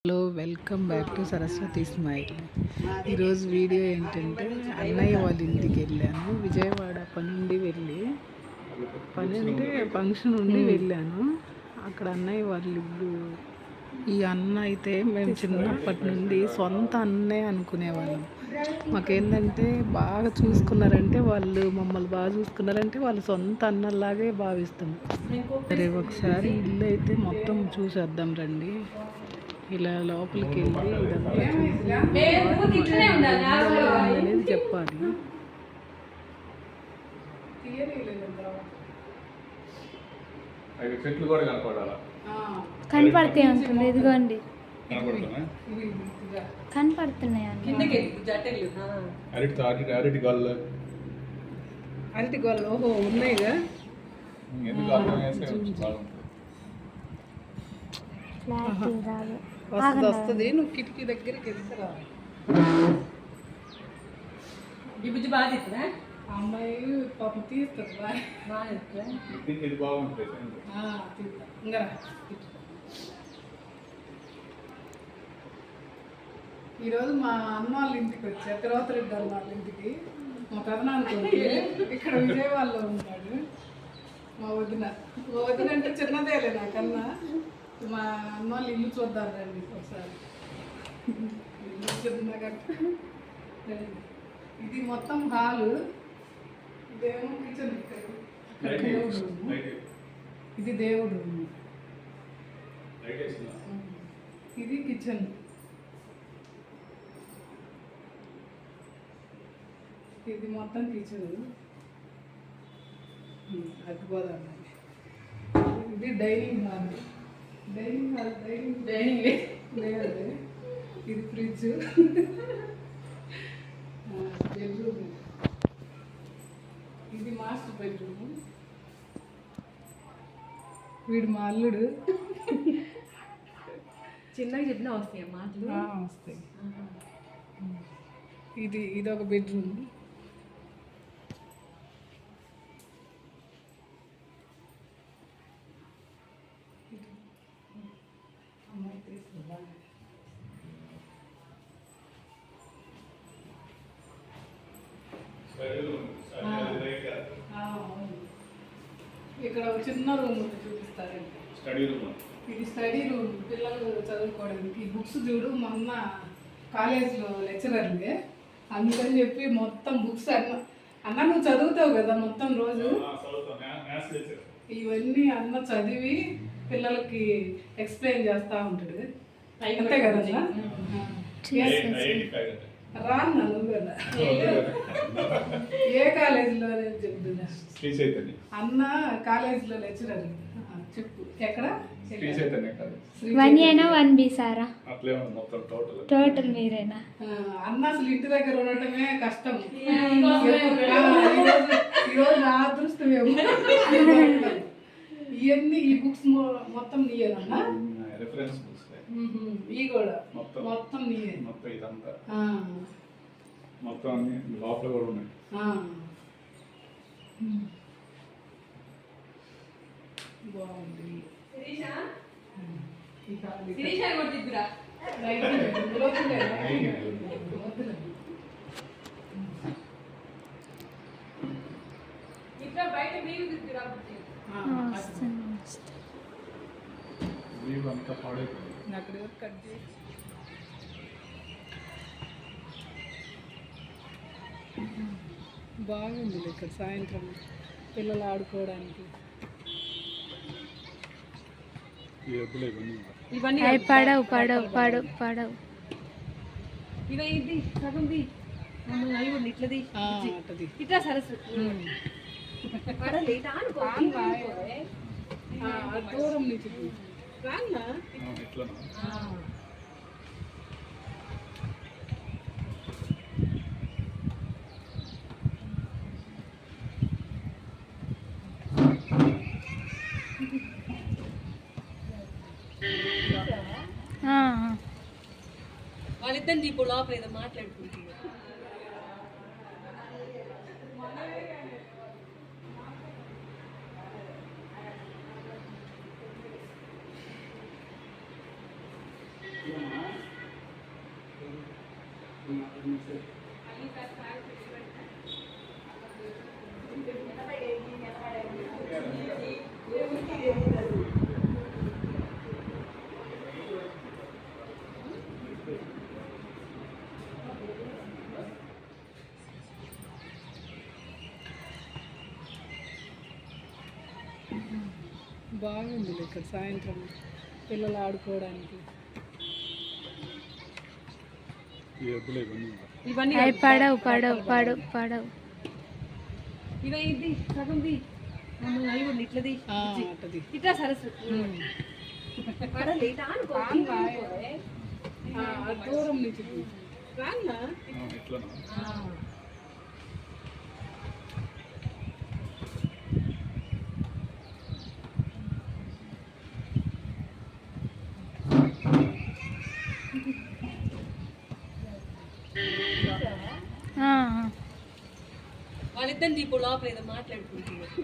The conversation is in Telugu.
Hello, welcome back to Saraswati smile. ఈరోజు వీడియో ఏంటంటే అన్నయ్య వాళ్ళ ఇంటికి వెళ్ళాను. విజయవాడ పని అంటే ఫంక్షన్ ఉండి వెళ్ళాను. అక్కడ అన్నయ్య వాళ్ళ ఇల్లు. ఈ అన్న అయితే మేము చిన్నప్పటి నుండి సొంత అన్నే అనుకునేవాళ్ళం. మాకేంటంటే బాగా చూసుకున్నారంటే వాళ్ళు సొంత అన్నలాగే భావిస్తాం. సరే, ఒకసారి ఇల్లు అయితే మొత్తం చూసేద్దాం రండి. ఇలా లోపలికి వెళ్ళి అనేది చెప్పాలి. చెట్లు కూడా కనపడాలా? కనపడతాయి అనుకుంది. ఇదిగోండి కనపడుతున్నాయి. అరటి గొల్ల ఓహో ఉన్నాయిగా. వస్తుంది. నువ్వు కిటికీ దగ్గరికి వెళ్తారా? అమ్మాయి పాపం తీస్తుంది. ఈరోజు మా అన్న వాళ్ళ ఇంటికి వచ్చా, తిరుపతి రెడ్డి అన్న వాళ్ళ ఇంటికి. మా పెదనానికి ఇక్కడ విజయవాడలో ఉంటాడు. మా వదిన అంటే చిన్నదేలే నాకన్నా. మా అన్న వాళ్ళు ఇల్లు చూద్దాం రండి ఒకసారి. ఇల్లు చిన్నగా. ఇది మొత్తం హాలు, ఇదేమో కిచెన్. ఇది దేవుడు రూమ్, ఇది కిచెన్. ఇది మొత్తం కిచెన్. అడ్డుకోదాం. ఇది డైనింగ్ హాల్. డైనింగ్ లేదు. ఇది ఫ్రిడ్జ్. బెడ్రూమ్. ఇది మాస్టర్ బెడ్రూమ్. వీడు మా అల్లుడు. చిన్నగా చెప్పినా వస్తాయి మాటలు. వస్తాయి. ఇది ఒక బెడ్రూమ్. ఇక్కడ ఒక చిన్న రూమ్ చూపిస్తారండి. ఇది స్టడీ రూమ్, పిల్లలు చదువుకోవడానికి. బుక్స్ చూడు, మొన్న కాలేజ్లో లెక్చరర్లే, అందుకని చెప్పి మొత్తం బుక్స్ అన్న నువ్వు చదువుతావు కదా మొత్తం రోజు. ఇవన్నీ అన్న చదివి పిల్లలకి ఎక్స్ప్లెయిన్ చేస్తూ ఉంటాడు. అంతే కదా? రాన్నా నువ్వు కదా? ఏ కాలేజీలో చెప్తున్నా? అన్న కాలేజీలో లెక్చరర్. చెప్పు ఎక్కడ? 1A 1B సారా? టోటల్ మీరేనా? అన్న అసలు ఇంటి దగ్గర ఉండటమే కష్టం. ఈరోజు నా అదృష్టమేమో. ఇవన్నీ ఈ బుక్స్ మొత్తం నీయేనన్నా? ఈ కూడా మొత్తం నీయే. మొత్తం అన్ని లోపల కూడా ఉన్నాయి. బాగుంది. బాగుంది ఇక్కడ సాయంత్రం పిల్లలు ఆడుకోవడానికి. పడవు పడవు పడవు పడవు. ఇట్లా సరస్సు దూరం నుంచి రాన్నా. వాళ్ళిద్దరిని ఇప్పుడు లోపల ఏదో మాట్లాడుకుంటున్నారు. Yeah. బాగుంది ఇక్కడ సాయంత్రం పిల్లలు ఆడుకోవడానికి. ఈ ఎద్దులు ఇవన్నీ ఇవన్నీ అవి పడవు పడవు పడవు పడవు. ఇవే ఇది సగం ది అవి కూడా ఇట్లది అట్టది ఇట్లా సరస్సు పడలే ఇట్లా అనుకో దూరం నుంచి రాన్నా. ఎట్లా ఆ. వాళ్ళిద్దరిని ఇప్పుడు లోపల ఏదో మాట్లాడుకుంటున్నారు.